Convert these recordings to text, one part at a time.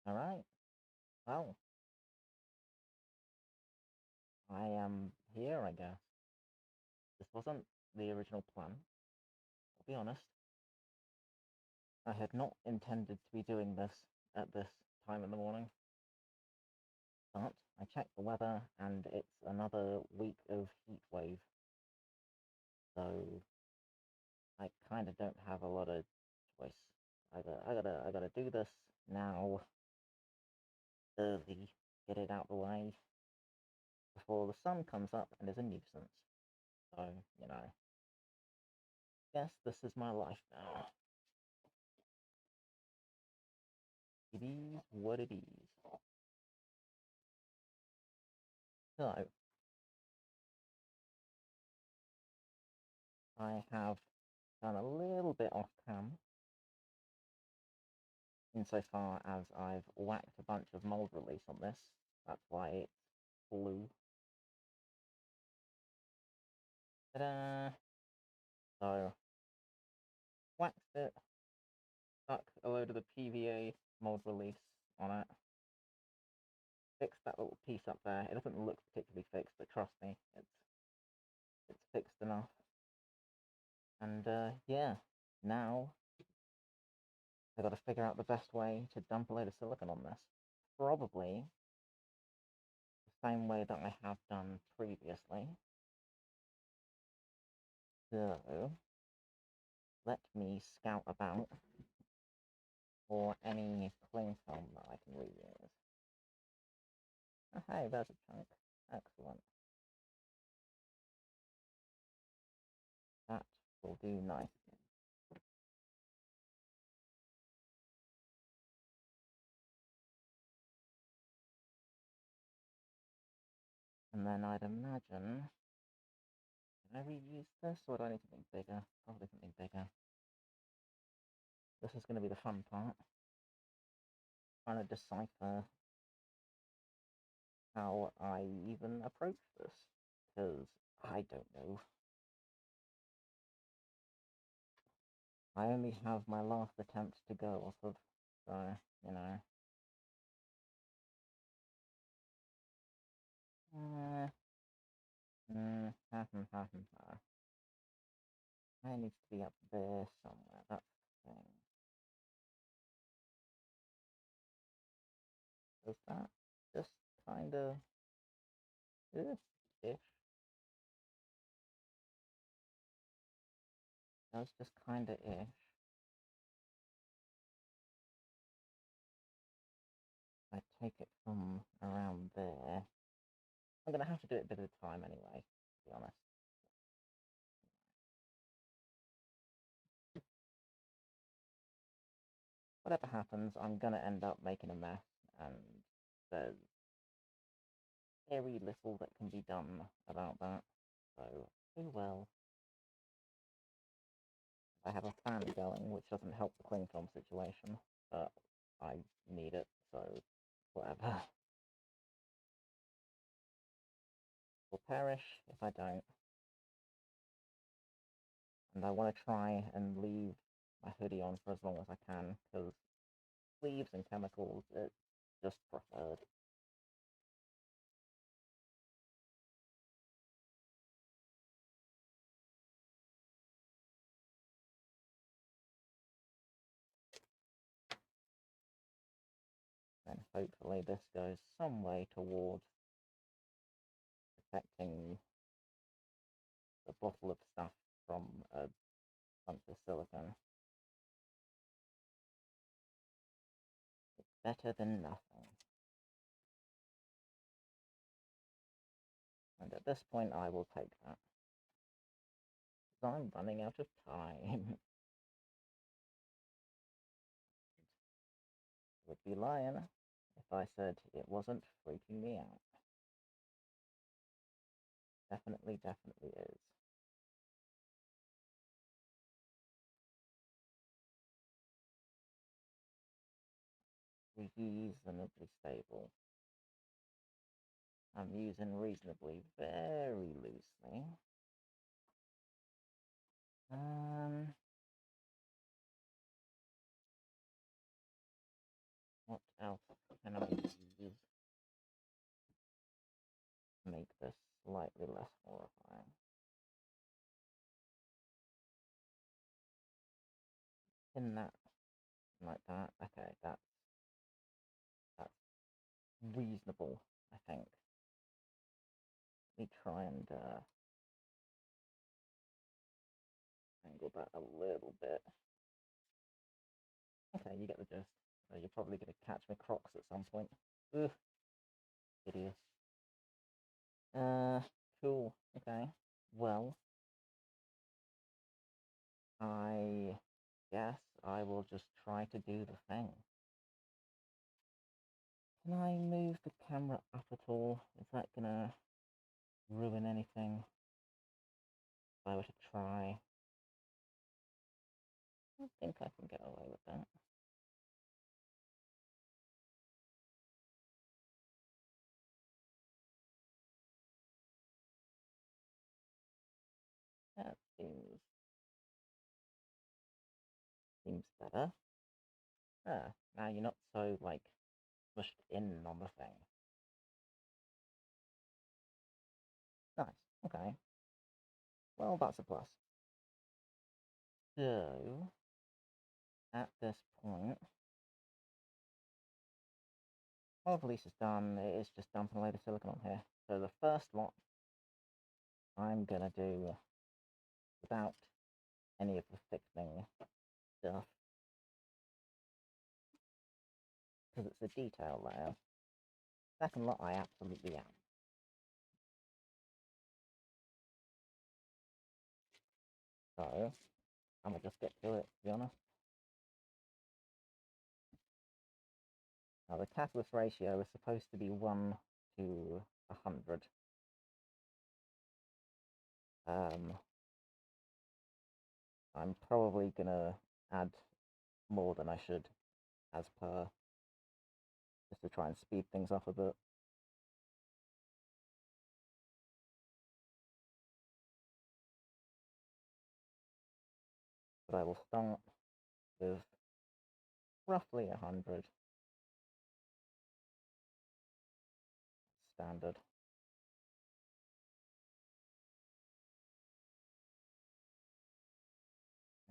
Alright, well, I am here, I guess. This wasn't the original plan, I'll be honest. I had not intended to be doing this at this time in the morning, but I checked the weather and it's another week of heat wave, so I kind of don't have a lot of choice. I gotta do this now, early, get it out the way before the sun comes up and is a nuisance. So, guess this is my life now. It is what it is. So, I have done a little bit off cam, insofar as I've whacked a bunch of mold release on this. That's why it's blue. Ta-da! So, waxed it, stuck a load of the PVA mold release on it, fixed that little piece up there. It doesn't look particularly fixed, but trust me, it's fixed enough. And yeah, now I've got to figure out the best way to dump a load of silicone on this. Probably the same way that I have done previously. So, let me scout about for any cling film that I can reuse. Oh, hey, there's a chunk. Excellent. That will do nicely. And then I'd imagine, can I reuse this, or do I need something bigger? Probably something bigger. This is going to be the fun part. Trying to decipher how I even approach this, because I don't know. I only have my last attempt to go off of, so, you know. I needs to be up there somewhere, that's the thing. Does that just kind of ish? Does just kind of ish. I take it from around there. I'm gonna have to do it a bit at a time anyway, to be honest. Whatever happens, I'm gonna end up making a mess, and there's very little that can be done about that. So, oh well. I have a fan going, which doesn't help the cling film situation, but I need it, so whatever. Will perish if I don't. And I want to try and leave my hoodie on for as long as I can, because sleeves and chemicals, it's just preferred. And hopefully this goes some way towards protecting the bottle of stuff from a bunch of silicone. It's better than nothing. And at this point I will take that. Because I'm running out of time. I would be lying if I said it wasn't freaking me out. Definitely is. Reasonably stable. I'm using reasonably very loosely. What else can I use to make this slightly less horrifying? In that, like that. Okay, that's reasonable, I think. Let me try and angle that a little bit. Okay, you get the gist. You're probably going to catch my Crocs at some point. Ugh, hideous. Cool. Okay. Well, I guess I will just try to do the thing. Can I move the camera up at all? Is that gonna ruin anything if I were to try? I think I can get away with that. That seems better. Ah, now you're not so, like, pushed in on the thing. Nice. Okay. Well, that's a plus. So, at this point, all the release is done. It is just dumping a load of silicone on here. So the first lot I'm gonna do without any of the thickening stuff, because it's a detail layer. Second lot, I absolutely am. So, I'm gonna just get to it, to be honest. Now, the catalyst ratio is supposed to be 1 to 100. I'm probably gonna add more than I should, as per, just to try and speed things up a bit. But I will start with roughly 100. Standard.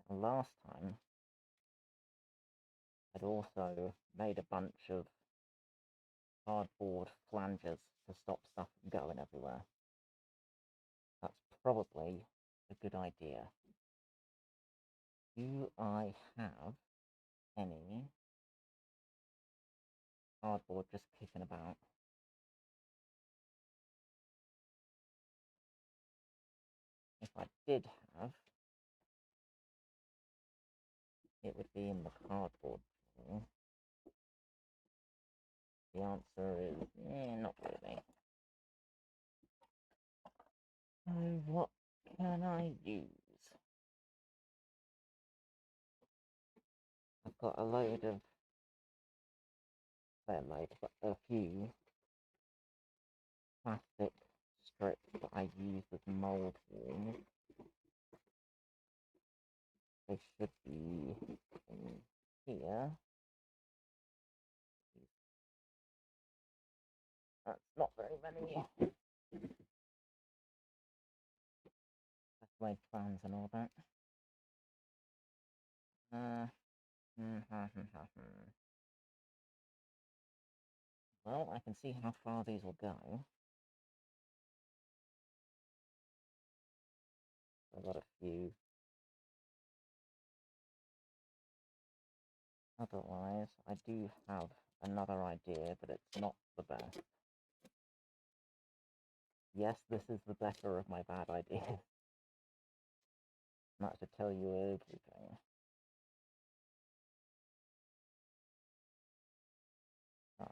Last time, I'd also made a bunch of cardboard flanges to stop stuff from going everywhere. That's probably a good idea. Do I have any cardboard just kicking about? If I did have, it would be in the cardboard drawer. The answer is, not really. So what can I use? I've got a load of, a few plastic strips that I use as mold walls. They should be in here. That's not very many. That's my plans and all that. Well, I can see how far these will go. I've got a few. Otherwise, I do have another idea, but it's not the best. Yes, this is the better of my bad ideas. Not to tell you everything. So,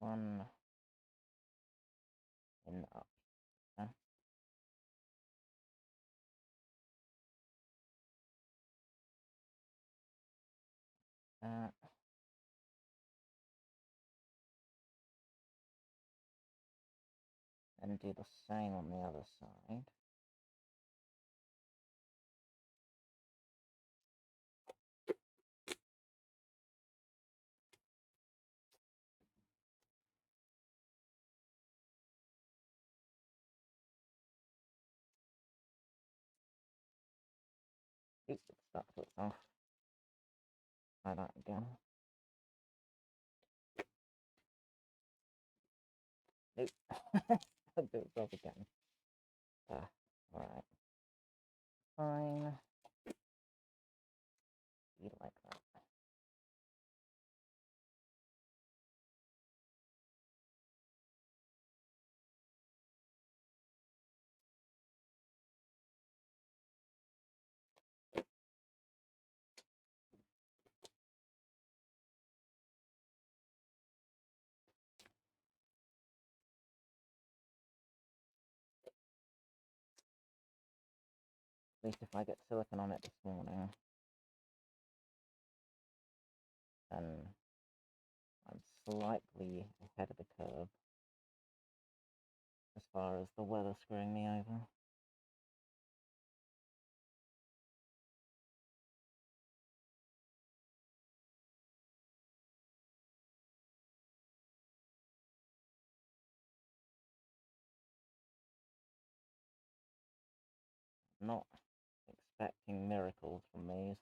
one in up. that. And do the same on the other side. Oops, it stuck to itself. Try that again. Nope. Stuck to itself again. Alright. Fine. You like that. At least if I get silicone on it this morning, then I'm slightly ahead of the curve as far as the weather screwing me over. Not expecting miracles from these.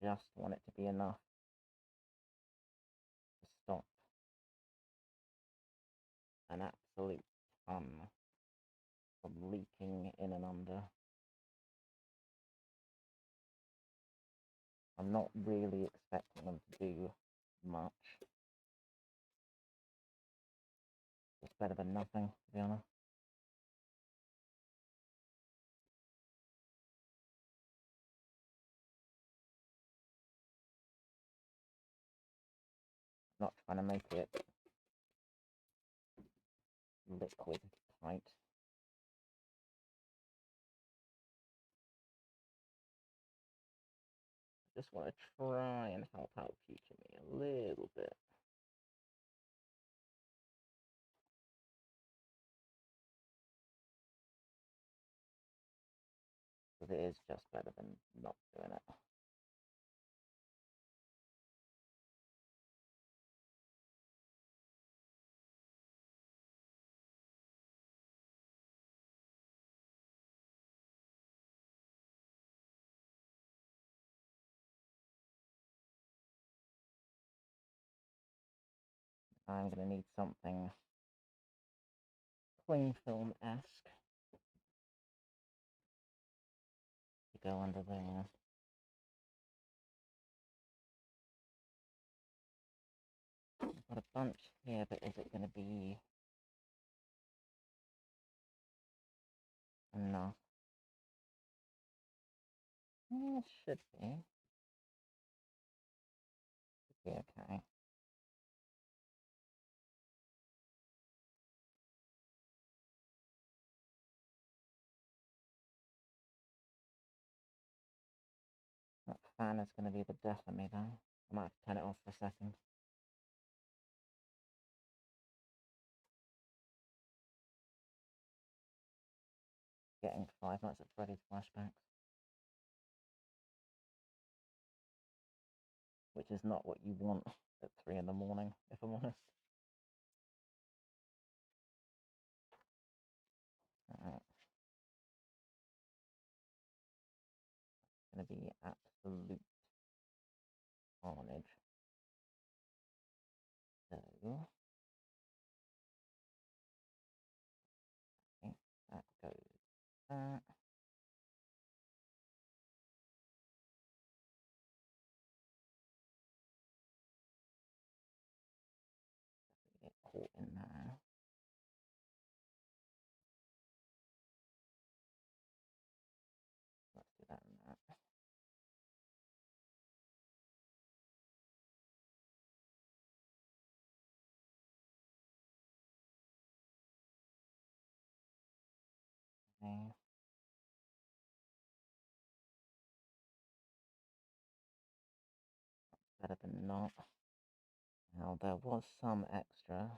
I just want it to be enough to stop an absolute ton from leaking in and under. I'm not really expecting them to do much. It's better than nothing, to be honest. Not trying to make it liquid tight. I just want to try and help out future me a little bit. Because it is just better than not doing it. I'm going to need something cling film-esque to go under there. I've got a bunch here, but is it going to be enough? It should be. Should be okay. That fan is going to be the death of me, though. I might have to turn it off for a second. Getting 5 Nights at Freddy's flashbacks. Which is not what you want at 3 in the morning, if I'm honest. Alright. It's going to be absolute carnage. So, okay, that goes that. Get caught in there. Let's do that and that. Okay. better than not. Now, there was some extra.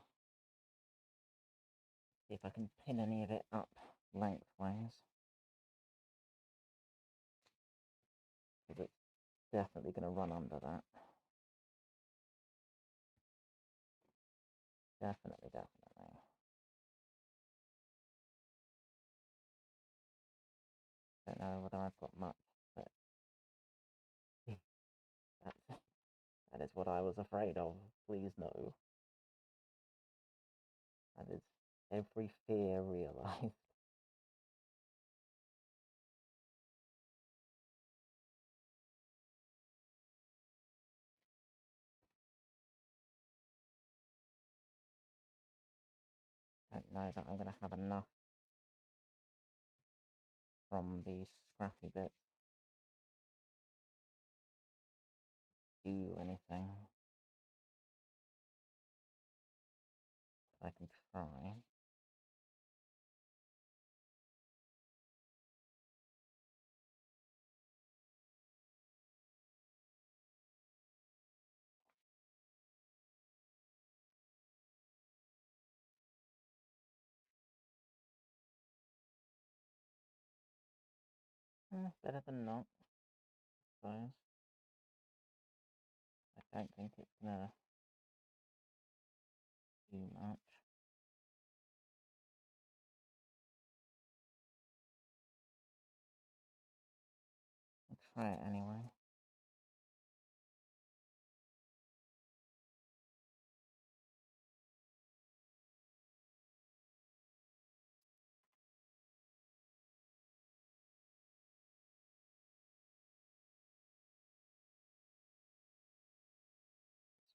See if I can pin any of it up lengthwise. Because it's definitely going to run under that. Definitely. Don't know whether I've got much, but that is what I was afraid of. Please no. That is every fear realized. I don't know that I'm going to have enough from these scrappy bits to do anything. I can try. Better than not, I suppose. I don't think it's gonna do much. I'll try it anyway.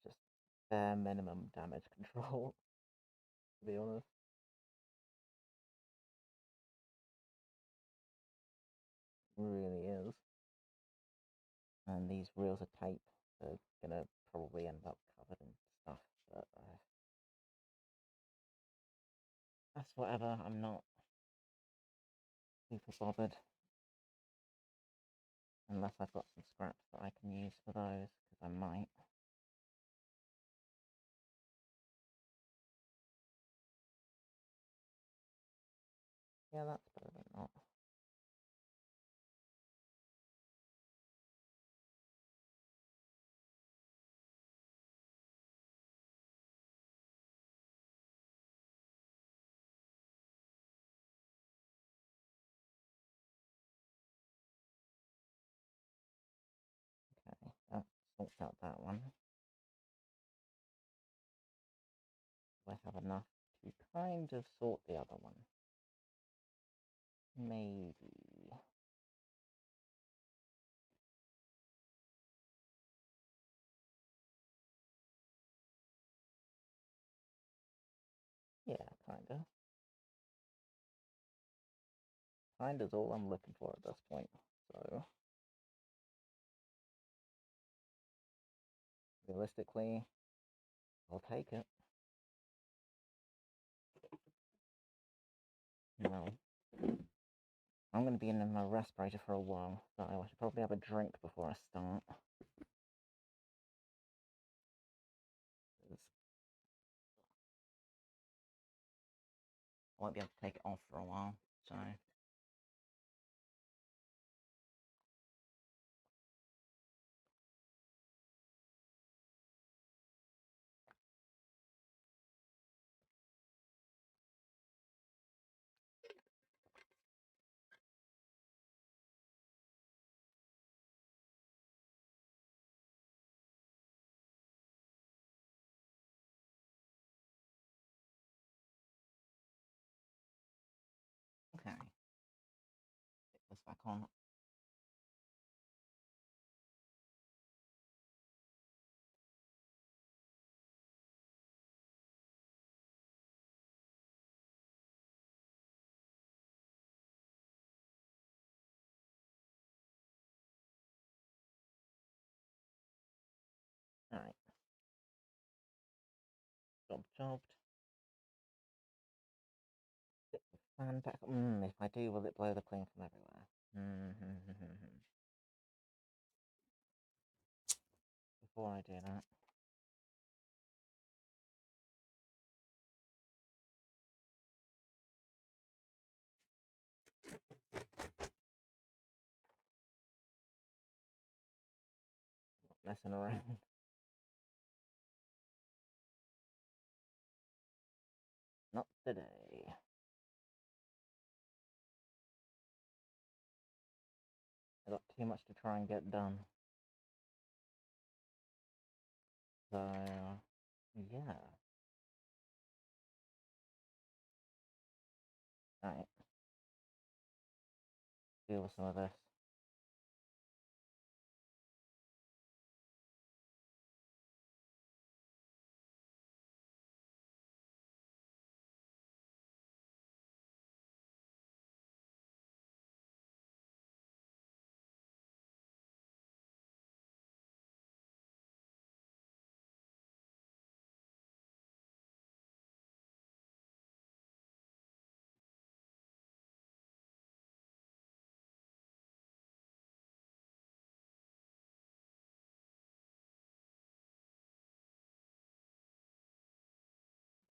It's just bare minimum damage control, to be honest. It really is. And these reels of tape are gonna probably end up covered in stuff, but that's whatever. I'm not super bothered. Unless I've got some scraps that I can use for those, because I might. Yeah, that's better than not. Okay, that sorts out that one. Do I have enough to kind of sort the other one? Maybe. Yeah, kinda. Kinda's all I'm looking for at this point, so realistically, I'll take it. No. I'm going to be in my respirator for a while, so I should probably have a drink before I start. I won't be able to take it off for a while, so... Okay. Get this back on. Alright. Jobbed. Fan back. If I do, will it blow the cling from everywhere? before I do that. Not messing around. Not today. I got too much to try and get done. So, yeah. Right. Deal with some of this.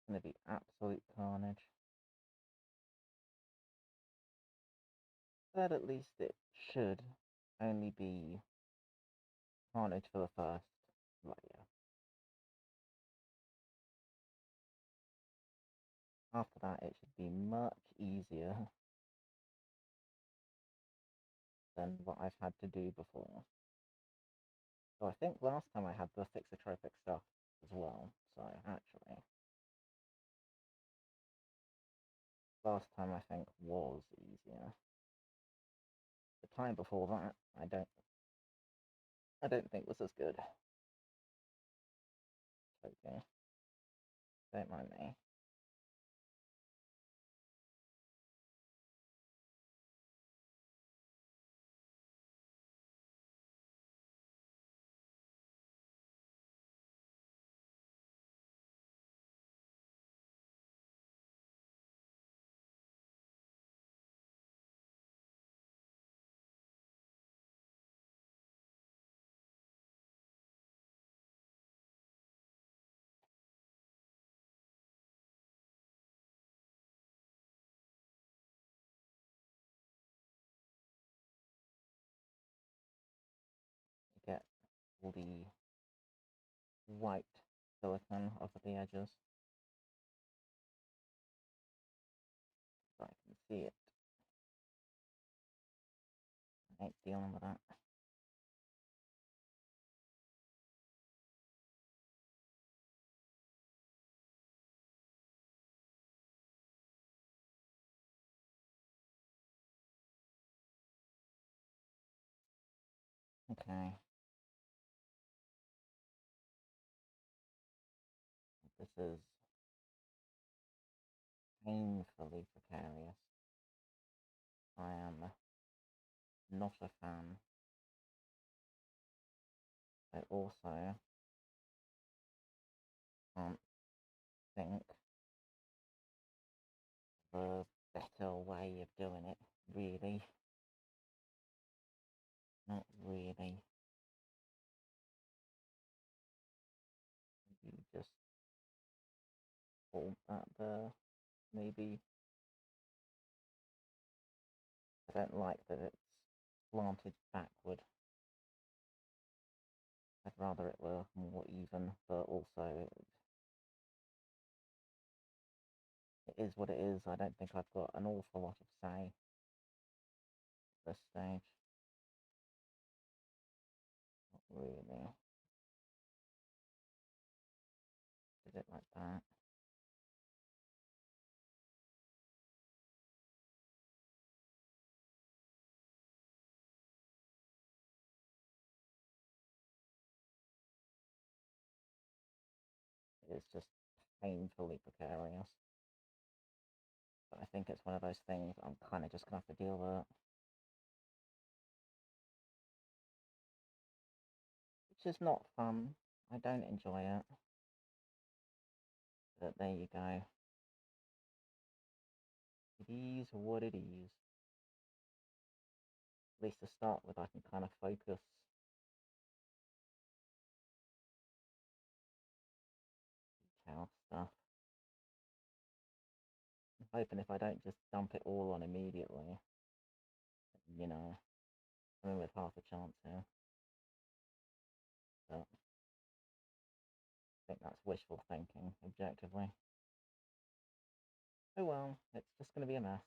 It's going to be absolute carnage. But at least it should only be carnage for the first layer. After that, it should be much easier than what I've had to do before. So I think last time I had the thixotropic stuff as well. So actually, last time I think was easier. The time before that, I don't think was as good. Okay, don't mind me. Get all the white silicone off of the edges so I can see it. I ain't dealing with that. Okay. This is painfully precarious. I am not a fan. I also can't think of a better way of doing it, really. Not really. You just hold that there, maybe. I don't like that it's slanted backward. I'd rather it were more even, but also it is what it is. I don't think I've got an awful lot of say at this stage. Not really. Did it like that. It's just painfully precarious. But I think it's one of those things I'm kind of just going to have to deal with it. Which is not fun. I don't enjoy it. But there you go. It is what it is. At least to start with, I can kind of focus stuff. I'm hoping if I don't just dump it all on immediately, you know, I'm in with half a chance here. But I think that's wishful thinking, objectively. Oh well, it's just going to be a mess.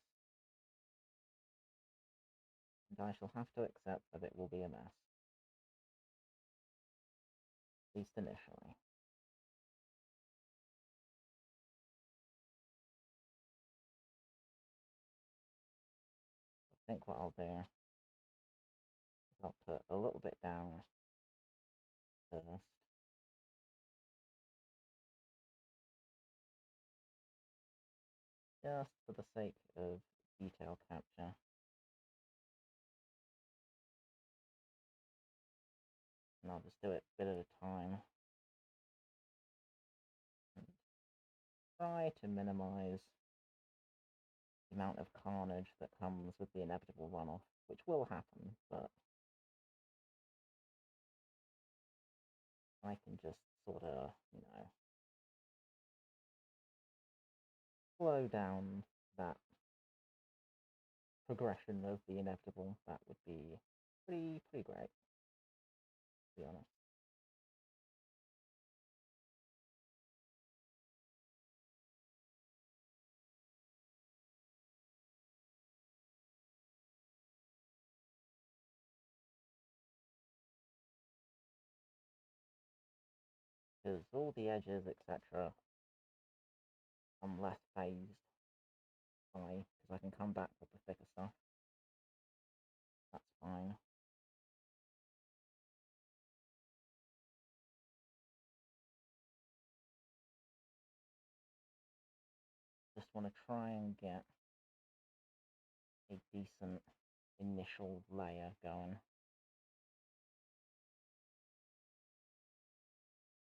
And I shall have to accept that it will be a mess. At least initially. I think what I'll do is I'll put a little bit down first. Just for the sake of detail capture. And I'll just do it a bit at a time. And try to minimize the amount of carnage that comes with the inevitable runoff, which will happen, but I can just sort of, slow down that progression of the inevitable. That would be pretty great, to be honest. Because all the edges, etc., I'm less phased by, because I can come back with the thicker stuff. That's fine. Just want to try and get a decent initial layer going.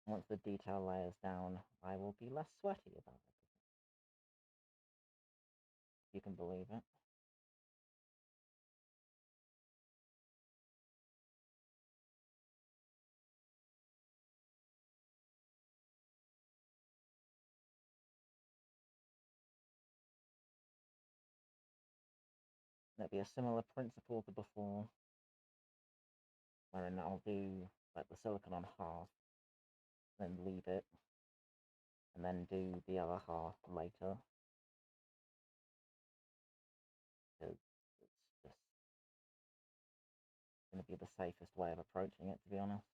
Once the detail layer's down, I will be less sweaty about it. If you can believe it. It'll be a similar principle to before, wherein I'll do like the silicone on half, then leave it, and then do the other half later. Because it's just going to be the safest way of approaching it, to be honest.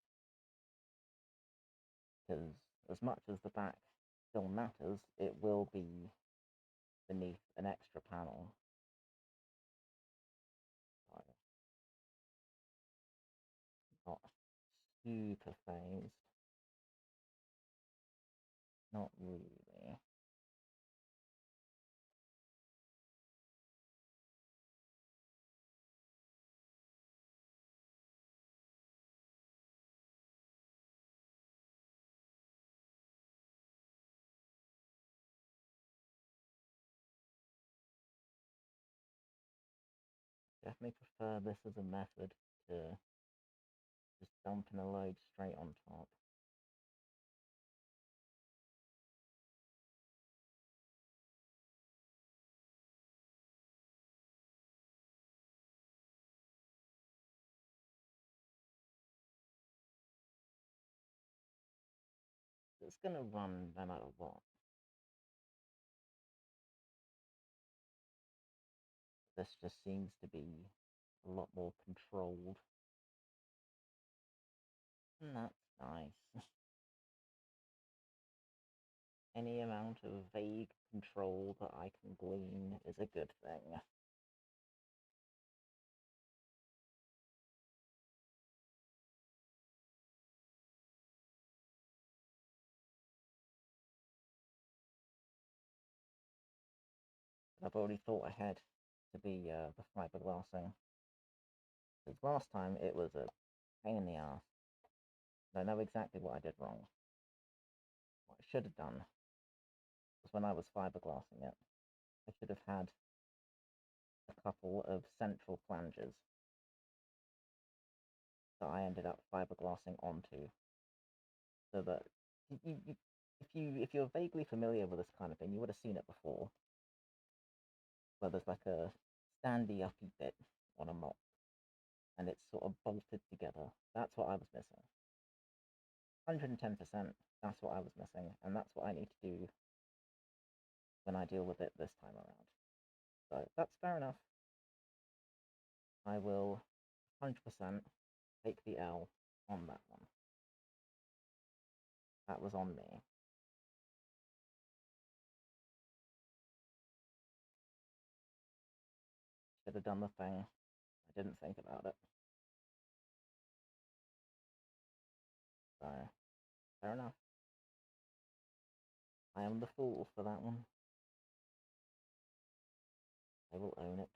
Because as much as the back still matters, it will be beneath an extra panel. So, not super phased. Not really. Definitely prefer this as a method to just dumping a load straight on top. It's going to run no matter what. This just seems to be a lot more controlled. And that's nice. Any amount of vague control that I can glean is a good thing. I've already thought ahead to the fiberglassing. Because last time it was a pain in the ass. I know exactly what I did wrong. What I should have done was when I was fiberglassing it, I should have had a couple of central flanges that I ended up fiberglassing onto. So that if you're vaguely familiar with this kind of thing, you would have seen it before, where there's like a standy uppy bit on a mop, and it's sort of bolted together. That's what I was missing. 110%. That's what I was missing, and that's what I need to do when I deal with it this time around. So that's fair enough. I will 100% take the L on that one. That was on me. Should have done the thing. I didn't think about it. So, fair enough. I am the fool for that one. I will own it.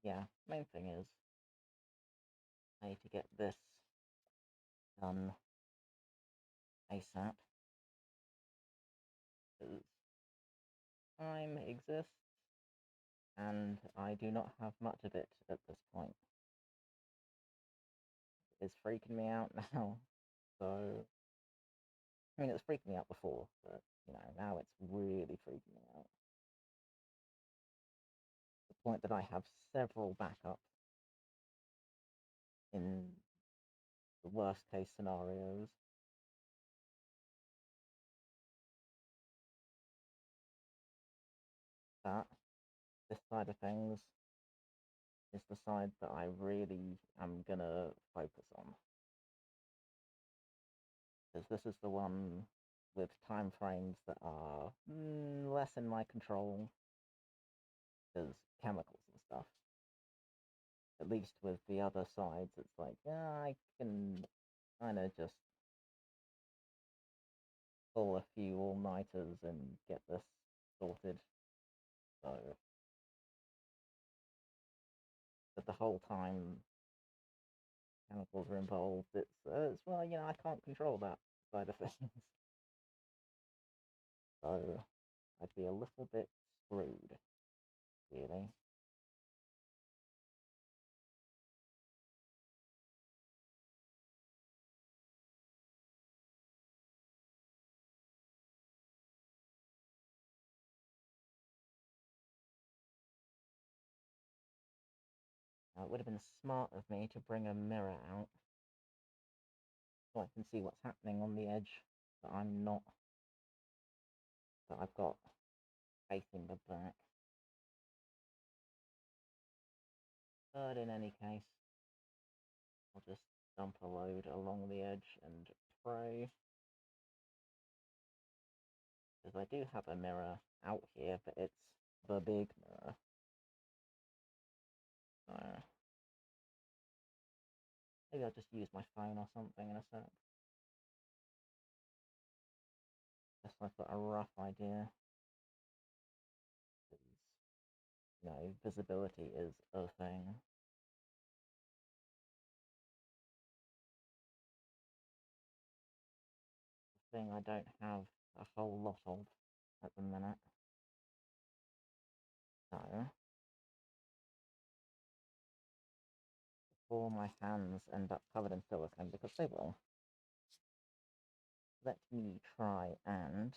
Yeah, main thing is I need to get this done ASAP, because time exists and I do not have much of it at this point. It's freaking me out now. So, I mean, it was freaking me out before, but you know, now it's really freaking me out. The point that I have several backups in the worst case scenarios. That this side of things is the side that I really am gonna focus on, because this is the one with time frames that are less in my control, because chemicals and stuff. At least with the other sides, it's like, yeah, I can kind of just pull a few all-nighters and get this sorted. So, but the whole time chemicals are involved, it's well, you know, I can't control that side of things. So I'd be a little bit screwed, really. Now, it would have been smart of me to bring a mirror out so I can see what's happening on the edge, but I'm not, that I've got facing the back. But in any case, I'll just dump a load along the edge and pray. Because I do have a mirror out here, but it's the big mirror. So maybe I'll just use my phone or something in a sec. Just so I've got a rough idea. Because, you know, visibility is a thing. The thing I don't have a whole lot of at the minute. So, before my hands end up covered in silicone, because they will, let me try and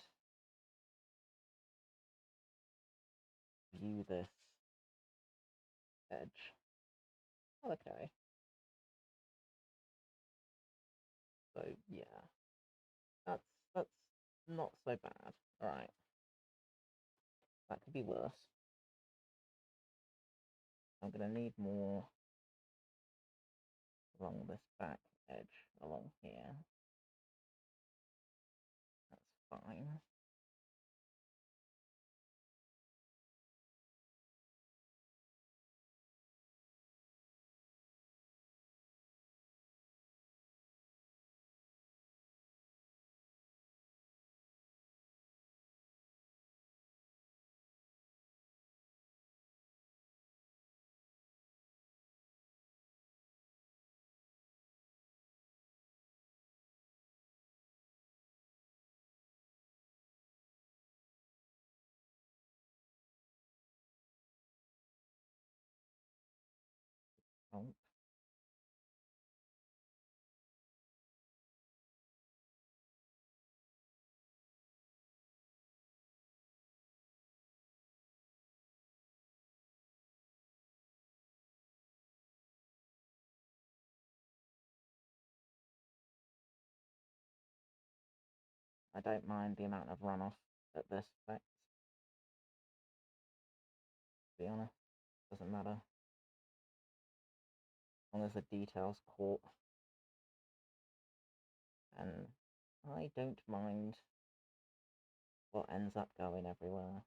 view this edge. Okay. So yeah, that's not so bad. All right, that could be worse. I'm gonna need more along this back edge along here. That's fine. help. I don't mind the amount of runoff that this affects, to be honest. Doesn't matter. As long as the detail's caught. And I don't mind what ends up going everywhere.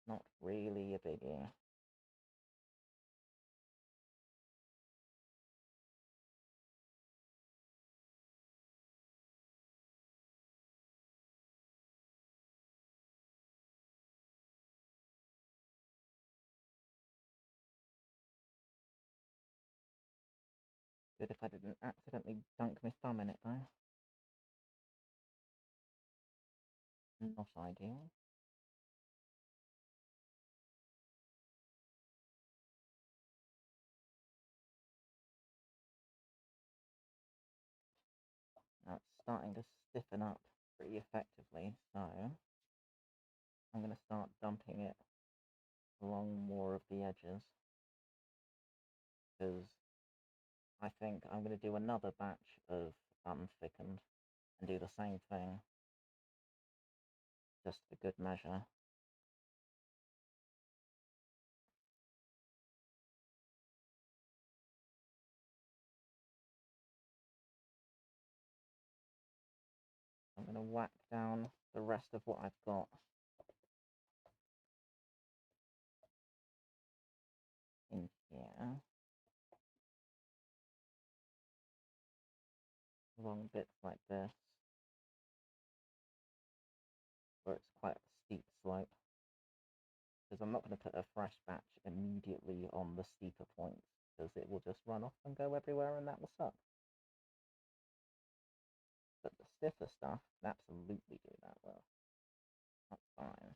Not really a biggie. Good if I didn't accidentally dunk my thumb in it though. Not ideal. Now it's starting to stiffen up pretty effectively, so I'm going to start dumping it along more of the edges, because I think I'm going to do another batch of unthickened and do the same thing, just for good measure. I'm going to whack down the rest of what I've got in here, along bits like this, where it's quite a steep slope, because I'm not going to put a fresh batch immediately on the steeper points, because it will just run off and go everywhere and that will suck. But the stiffer stuff can absolutely do that well. That's fine.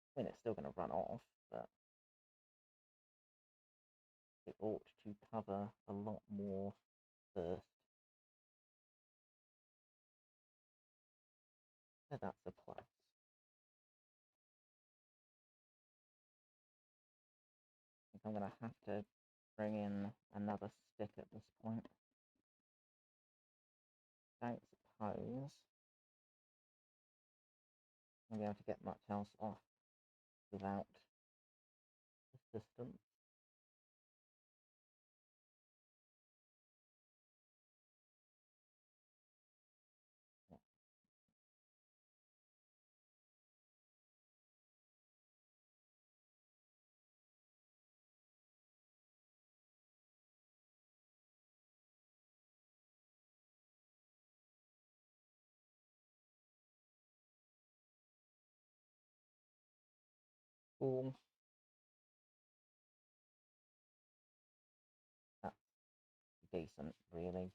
I mean, it's still going to run off, but it ought to cover a lot more first. So that's a plus. I think I'm going to have to bring in another stick at this point. Don't suppose I'll be able to get much else off without assistance. Cool. That's decent, really.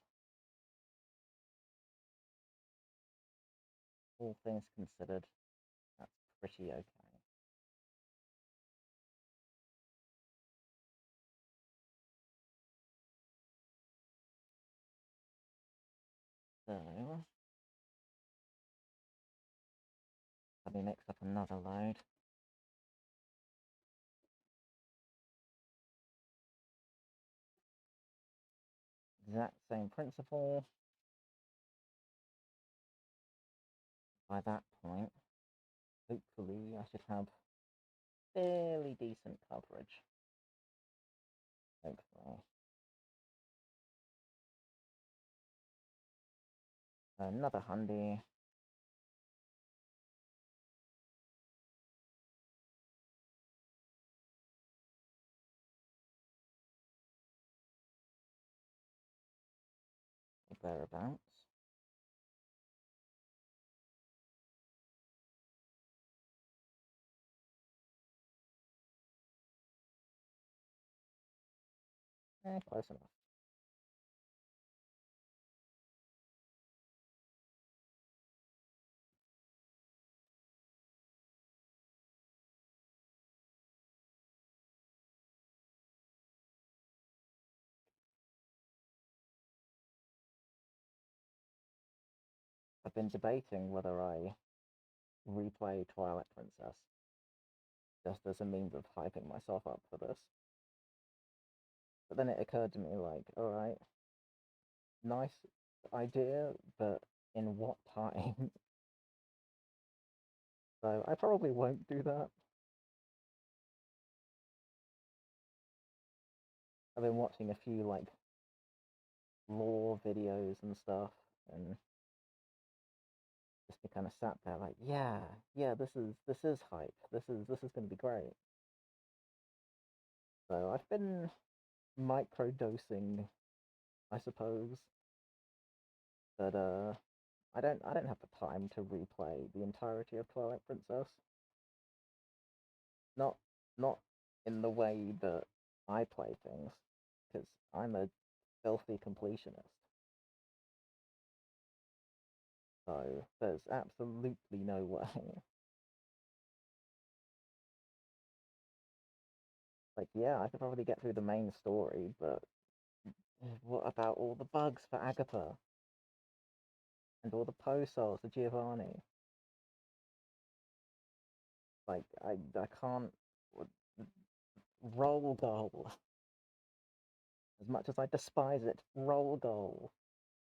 All things considered, that's pretty okay. So, let me mix up another load. Exact same principle. By that point, hopefully I should have fairly decent coverage. Hopefully. Another handy. Thereabouts. Close enough. been debating whether I replay Twilight Princess just as a means of hyping myself up for this. But then it occurred to me, like, alright, nice idea, but in what time? So I probably won't do that. I've been watching a few, like, lore videos and stuff, and just be kind of sat there like, yeah, this is hype. This is going to be great. So I've been micro-dosing, I suppose, but I don't have the time to replay the entirety of Twilight Princess. Not not in the way that I play things, because I'm a filthy completionist. So there's absolutely no way. Like, yeah, I could probably get through the main story, but what about all the bugs for Agatha? And all the Poe souls for Giovanni? Like, I can't... Roll goal. As much as I despise it, roll goal.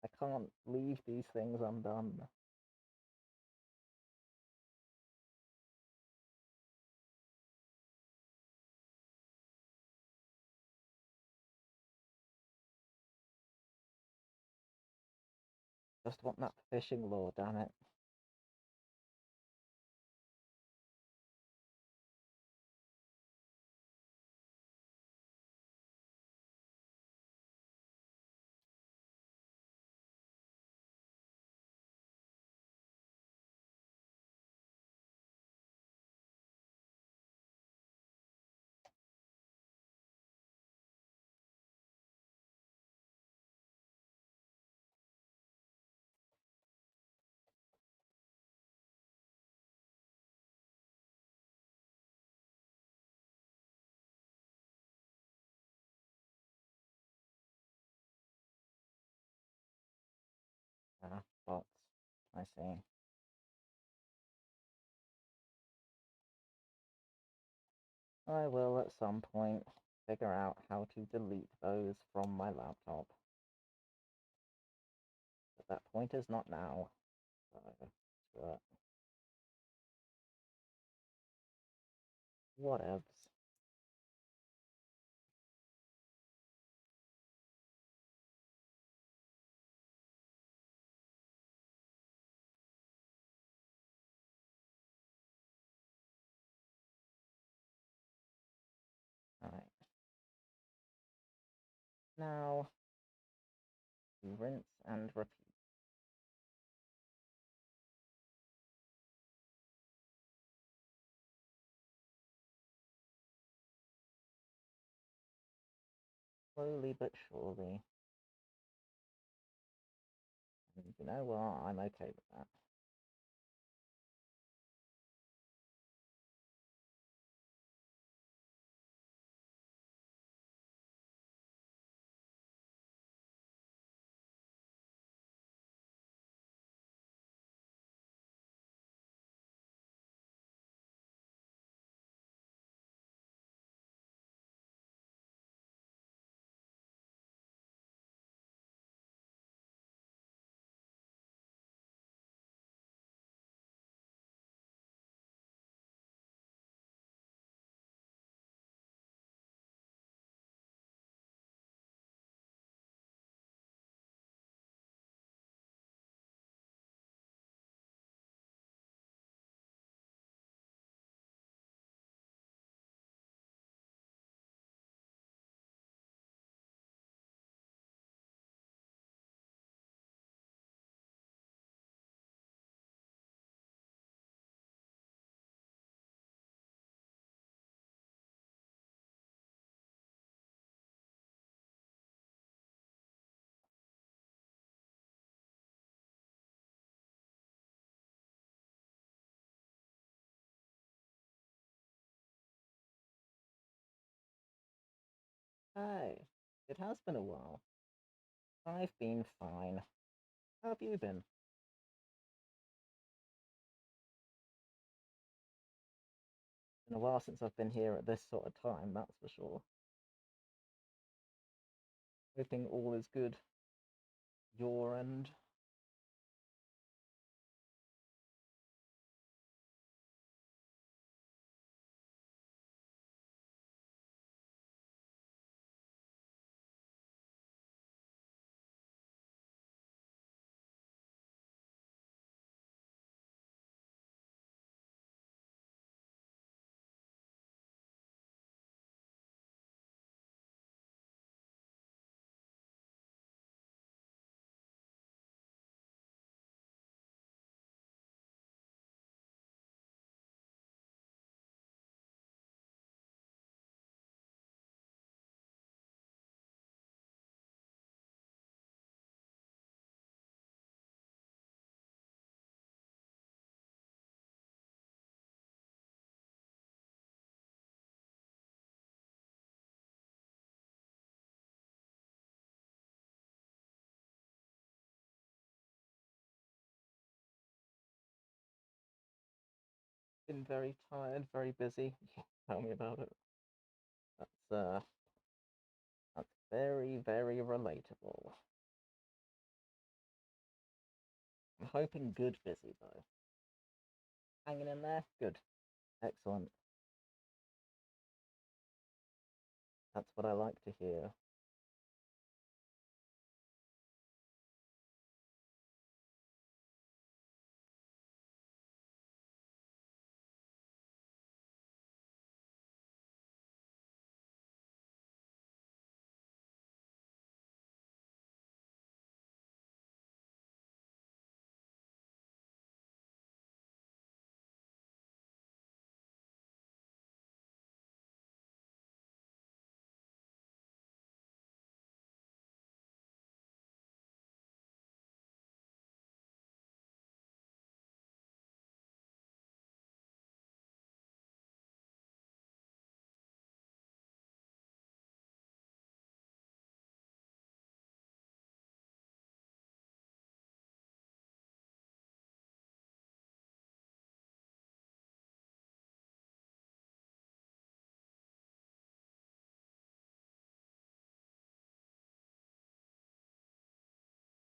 I can't leave these things undone. Just want that fishing lure, damn it. Ah, bots. I see. I will at some point figure out how to delete those from my laptop. But that point is not now. So, screw it. Whatevs. Alright. Now, rinse and repeat. Slowly but surely. And you know what? I'm okay with that. Hey, it has been a while. I've been fine. How have you been? been a while since I've been here at this sort of time, that's for sure. Hoping all is good your end. Been very tired, very busy. Tell me about it. That's that's very, very relatable. I'm hoping good busy though. Hanging in there? Good. Excellent. That's what I like to hear.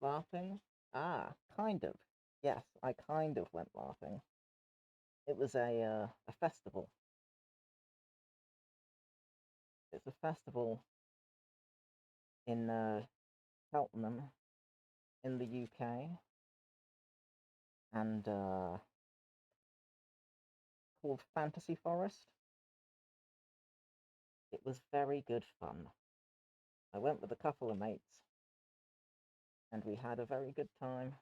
Laughing? Ah, kind of. Yes, I kind of went laughing. It was a festival. It's a festival in Cheltenham in the UK, and called Fantasy Forest. It was very good fun. I went with a couple of mates, and we had a very good time.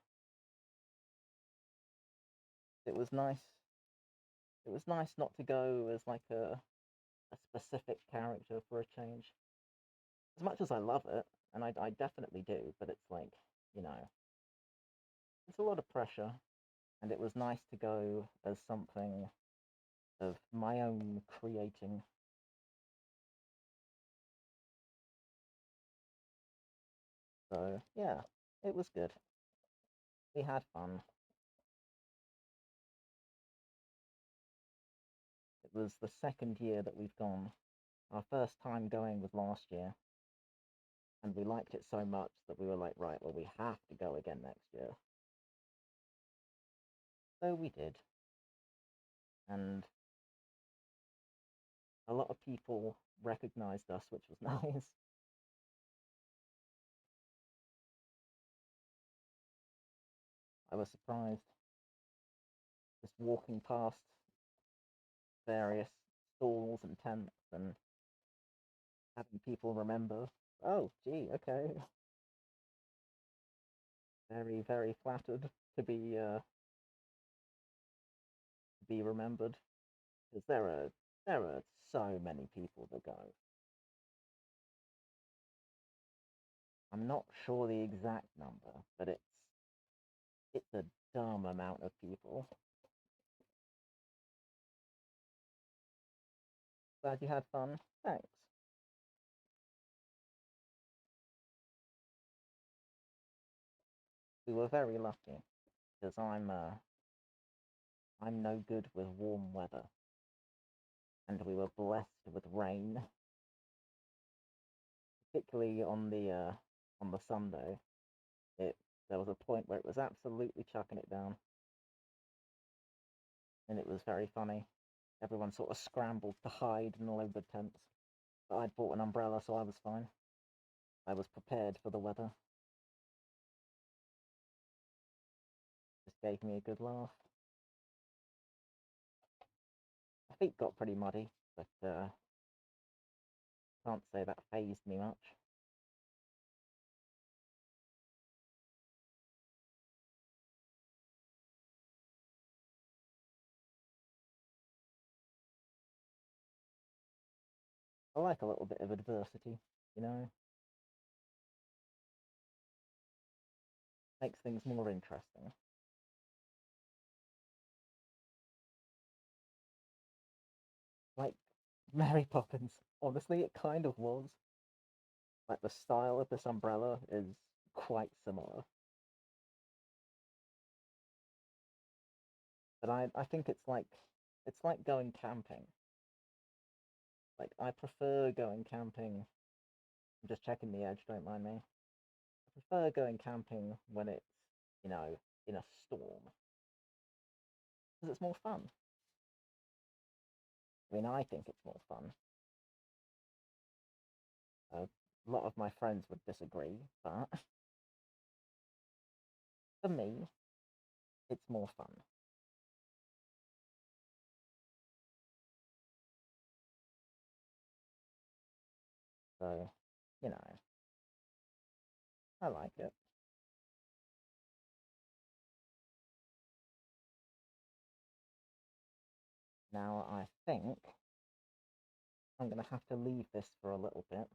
It was nice. It was nice not to go as like a specific character for a change. As much as I love it, and I definitely do, but it's like, you know, it's a lot of pressure, and it was nice to go as something of my own creating. So yeah, it was good. We had fun. It was the second year that we've gone. Our first time going was last year, and we liked it so much that we were like, right, well, we have to go again next year. So we did, and a lot of people recognized us, which was nice. I was surprised just walking past various stalls and tents and having people remember. Oh, gee, okay. Very, very flattered to be remembered because there are so many people that go. I'm not sure the exact number, but it's a dumb amount of people. Glad you had fun. Thanks. We were very lucky because I'm no good with warm weather. and we were blessed with rain, particularly on the Sunday. It There was a point where it was absolutely chucking it down, and it was very funny. Everyone sort of scrambled to hide in all over the tents. But I'd bought an umbrella, so I was fine. I was prepared for the weather. Just gave me a good laugh. My feet got pretty muddy, but can't say that fazed me much. I like a little bit of adversity, you know? Makes things more interesting. Like Mary Poppins. Honestly, it kind of was. Like the style of this umbrella is quite similar. But I think it's like going camping. Like I prefer going camping. I'm just checking the edge, don't mind me. I prefer going camping when it's, you know, in a storm. Because it's more fun. I mean, I think it's more fun. A lot of my friends would disagree, but for me, it's more fun. So, you know, I like it. Now, I think I'm going to have to leave this for a little bit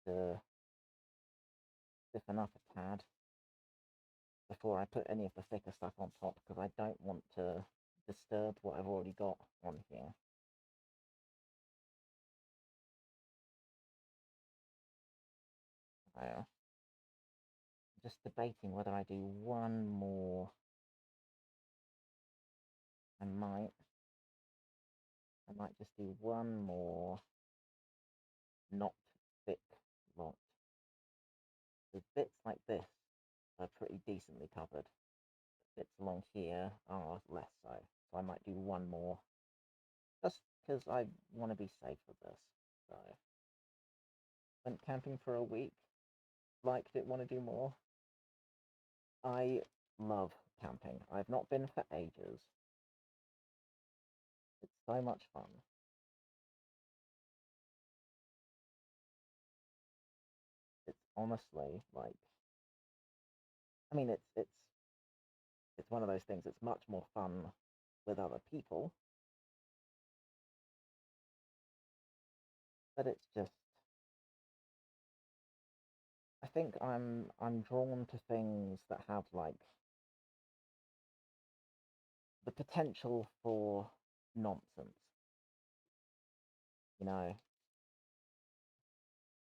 to stiffen up a tad before I put any of the thicker stuff on top because I don't want to disturb what I've already got on here. I'm just debating whether I do one more. I might. I might just do one more not thick lot. The bits like this are pretty decently covered. Bits along here are less so. So I might do one more. Just because I want to be safe with this. So went camping for a week. Liked it, want to do more. I love camping. I've not been for ages. It's so much fun. It's honestly like, I mean, it's one of those things. It's much more fun with other people, but it's just, I think I'm drawn to things that have like the potential for nonsense. You know,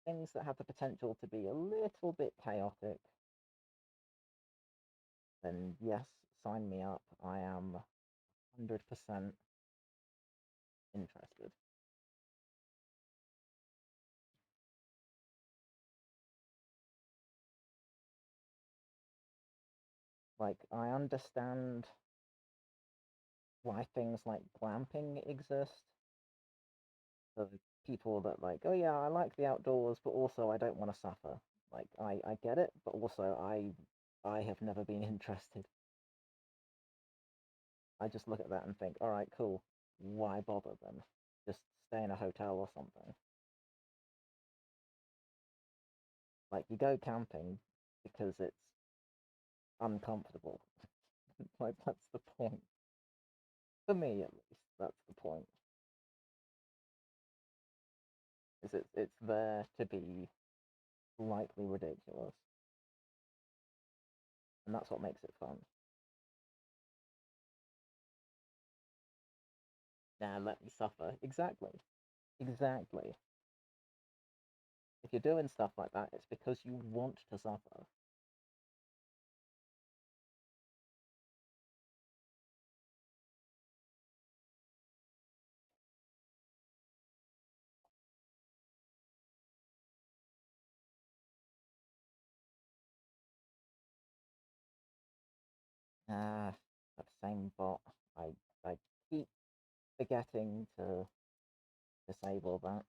things that have the potential to be a little bit chaotic. Then yes, sign me up. I am 100% interested. Like, I understand why things like glamping exist. For people that like, oh yeah, I like the outdoors, but also I don't want to suffer. Like, I get it, but also I have never been interested. I just look at that and think, all right, cool. Why bother then? Just stay in a hotel or something. Like, you go camping because it's uncomfortable. Like, that's the point. For me, at least, that's the point. Is it's there to be slightly ridiculous, and that's what makes it fun. Now let me suffer. Exactly. Exactly. If you're doing stuff like that, it's because you want to suffer. Ah, that same bot. I keep forgetting to disable that.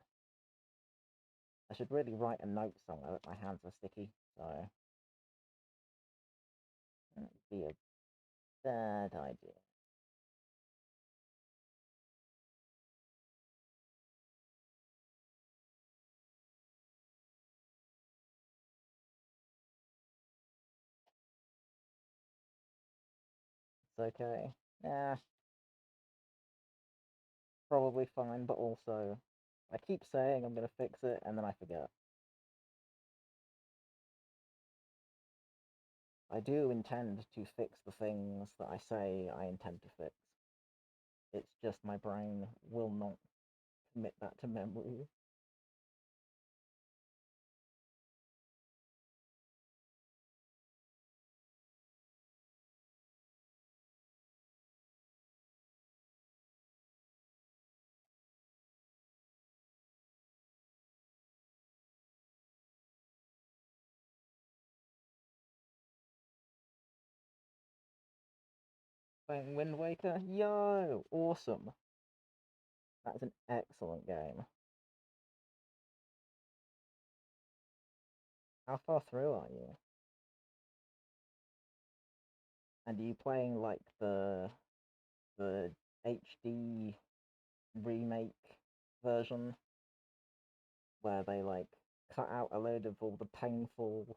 I should really write a note somewhere that my hands are sticky, so that would be a bad idea. It's okay. Yeah, probably fine, but also I keep saying I'm gonna fix it and then I forget. I do intend to fix the things that I say I intend to fix. It's just my brain will not commit that to memory. Playing Wind Waker? Yo! Awesome! That's an excellent game. How far through are you? And are you playing like the HD remake version where they like cut out a load of all the painful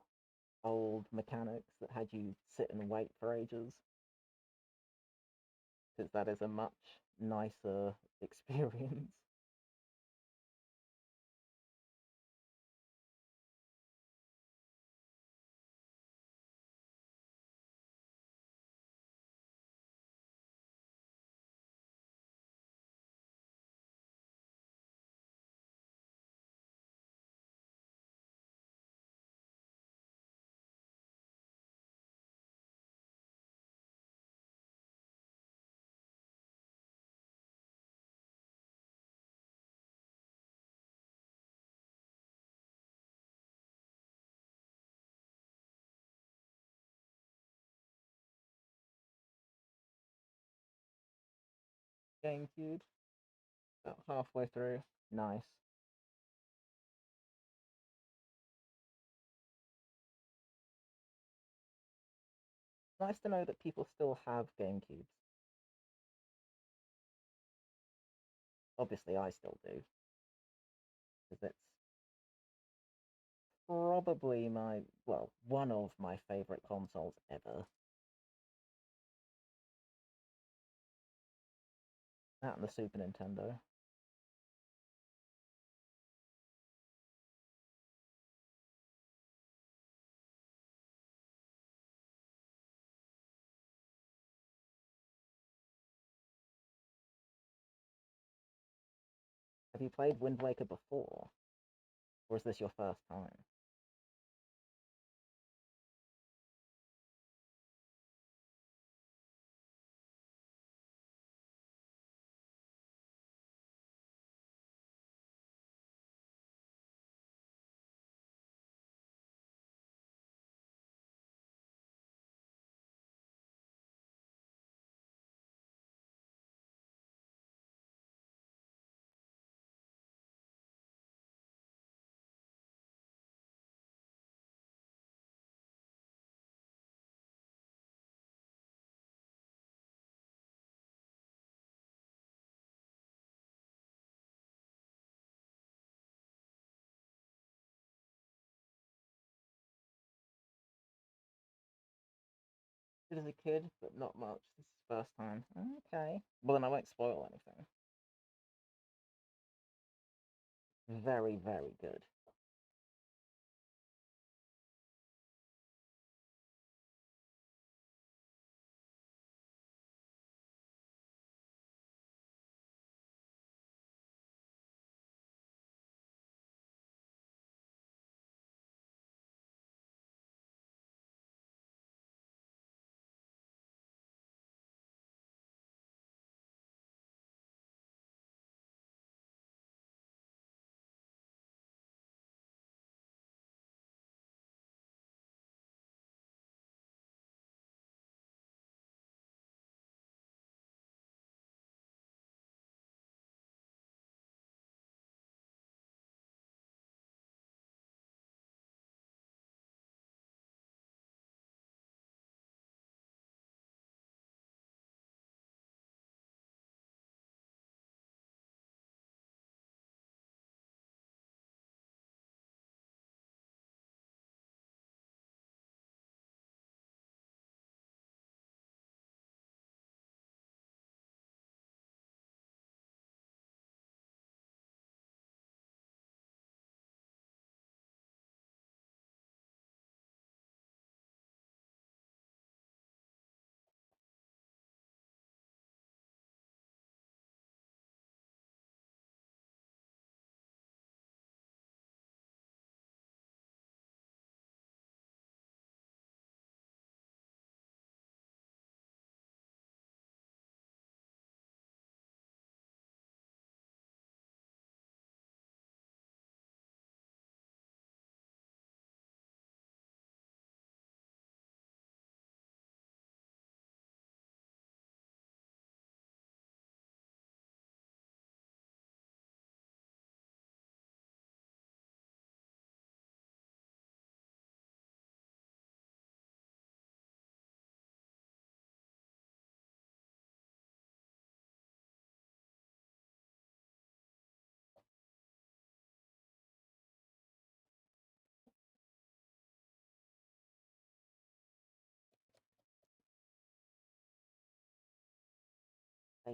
old mechanics that had you sit and wait for ages? Because that is a much nicer experience. GameCube, about halfway through. Nice. Nice to know that people still have GameCubes. Obviously, I still do, because it's probably one of my favorite consoles ever. That and the Super Nintendo. Have you played Wind Waker before? Or is this your first time? Did as a kid, but not much. This is first time. Okay. Well, then I won't spoil anything. Very, very good.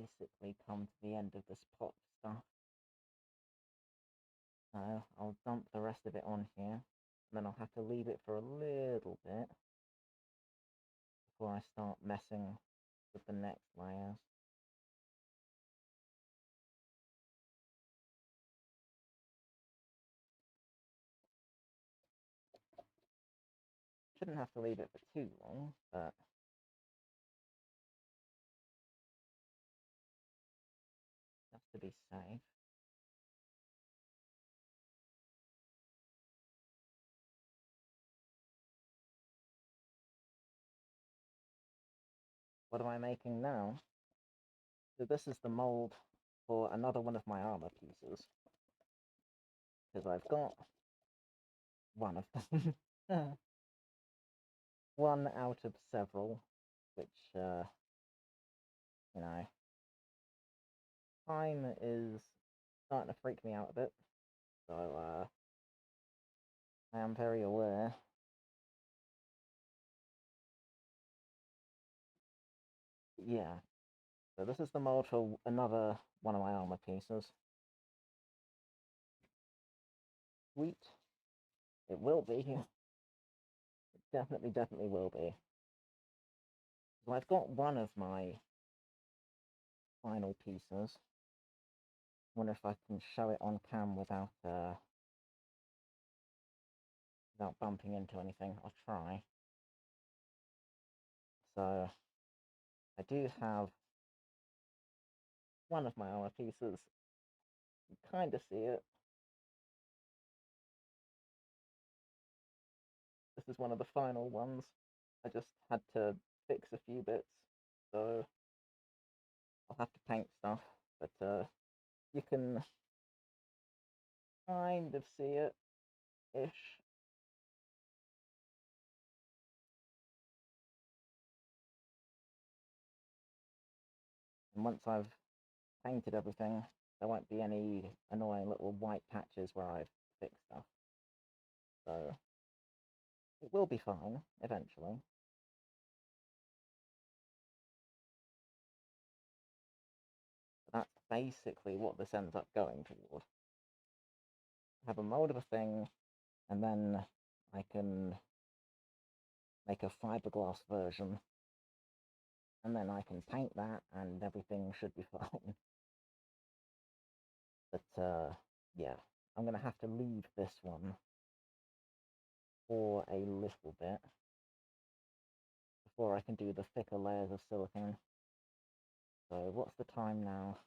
basically come to the end of this pot stuff. So I'll dump the rest of it on here, and then I'll have to leave it for a little bit before I start messing with the next layers. Shouldn't have to leave it for too long, but just to be safe. What am I making now? So this is the mold for another one of my armor pieces, because I've got one of them. One out of several, which, you know, time is starting to freak me out a bit, so, I am very aware. Yeah, so this is the mold for another one of my armor pieces. Sweet. It will be. It definitely will be. So I've got one of my final pieces. Wonder if I can show it on cam without bumping into anything. I'll try. So I do have one of my armor pieces. You kind of see it. This is one of the final ones. I just had to fix a few bits, so I'll have to paint stuff, but you can kind of see it ish. And once I've painted everything, there won't be any annoying little white patches where I've fixed stuff. So it will be fine eventually. But that's basically what this ends up going toward. Have a mold of a thing, and then I can make a fiberglass version, and then I can paint that, and everything should be fine. But yeah, I'm gonna have to leave this one for a little bit before I can do the thicker layers of silicone. So what's the time now?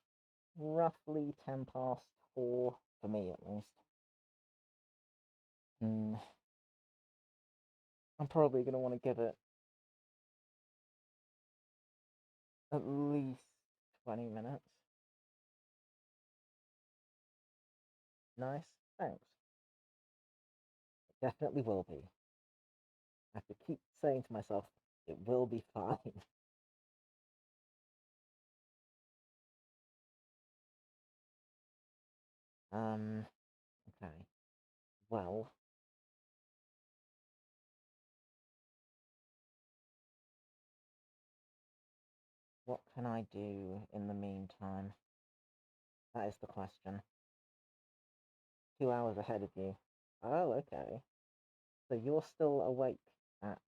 Roughly 10 past 4, for me at least. I'm probably going to want to give it at least 20 minutes. Nice, thanks. It definitely will be. I have to keep saying to myself, it will be fine. Okay. Well, what can I do in the meantime? That is the question. 2 hours ahead of you. Oh, okay. So you're still awake at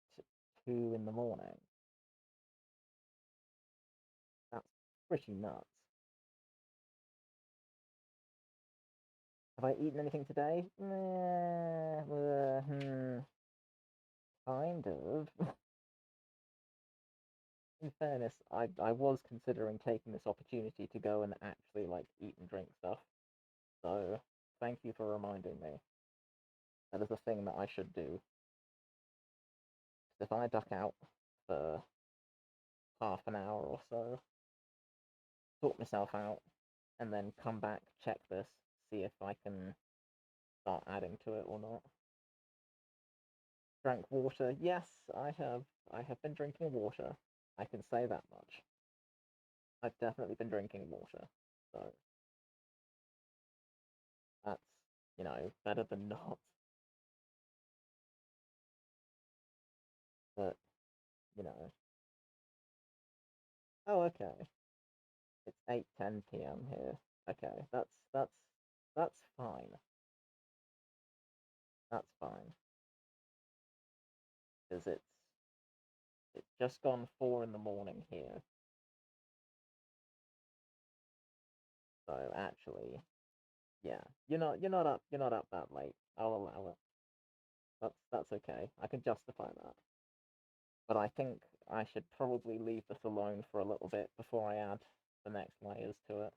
2 in the morning. That's pretty nuts. Have I eaten anything today? Kind of. In fairness, I was considering taking this opportunity to go and actually like eat and drink stuff. So thank you for reminding me. That is a thing that I should do. If I duck out for half an hour or so, sort myself out, and then come back, check this, see if I can start adding to it or not. Drank water. Yes, I have. I have been drinking water. I can say that much. I've definitely been drinking water. So that's, better than not. But, you know. Oh, okay. 8:10 p.m. here. Okay, that's fine. That's fine because it's just gone 4 in the morning here. So actually, yeah, you're not up that late. I'll allow it. That's okay. I can justify that. But I think I should probably leave this alone for a little bit before I add the next layers to it.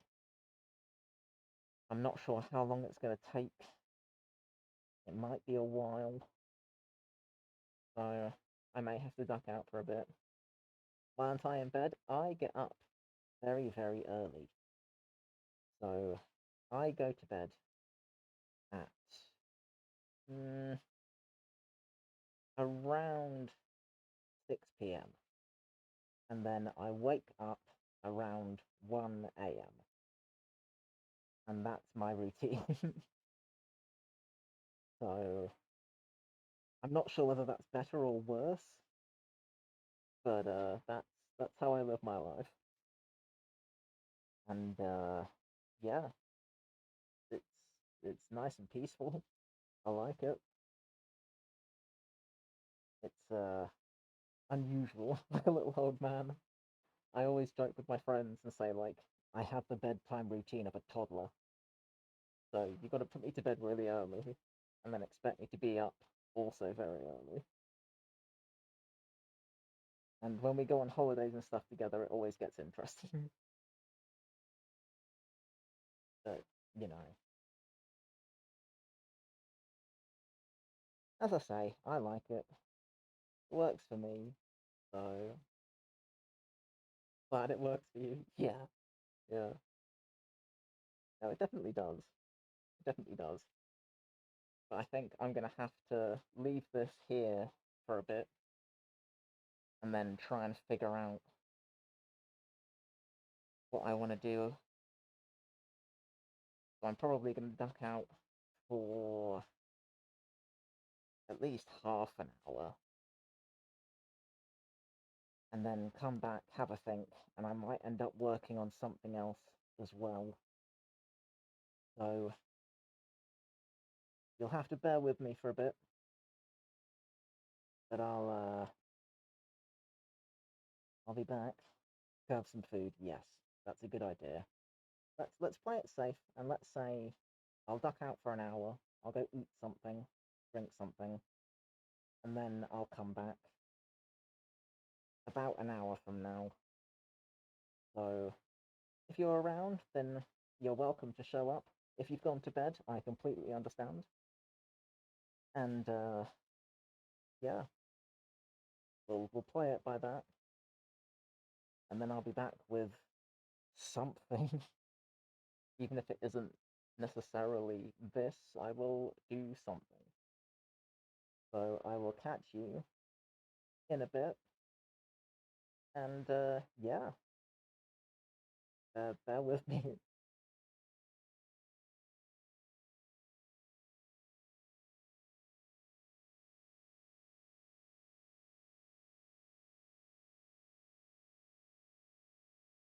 I'm not sure how long it's going to take. It might be a while, so I may have to duck out for a bit. While I'm in bed, I get up very, very early. So I go to bed at mm, around 6 p.m. and then I wake up around 1 a.m. and that's my routine. So I'm not sure whether that's better or worse, but that's how I live my life. And yeah, it's it's nice and peaceful. I like it. It's unusual, like a little old man. I always joke with my friends and say like I have the bedtime routine of a toddler. So you got to put me to bed really early, and then expect me to be up also very early. And when we go on holidays and stuff together, it always gets interesting. But you know, as I say, I like it. It works for me. So glad it works for you. Yeah, yeah. No, it definitely does. It definitely does. But I think I'm gonna have to leave this here for a bit and then try and figure out what I want to do. So I'm probably gonna duck out for at least half an hour and then come back, have a think, and I might end up working on something else as well. So you'll have to bear with me for a bit, but I'll be back. Have some food. Yes, that's a good idea. Let's play it safe and let's say I'll duck out for an hour. I'll go eat something, drink something, and then I'll come back about an hour from now. So if you're around, then you're welcome to show up. If you've gone to bed, I completely understand. And yeah, we'll play it by that, and then I'll be back with something, even if it isn't necessarily this. I will do something. So I will catch you in a bit, and yeah, bear with me.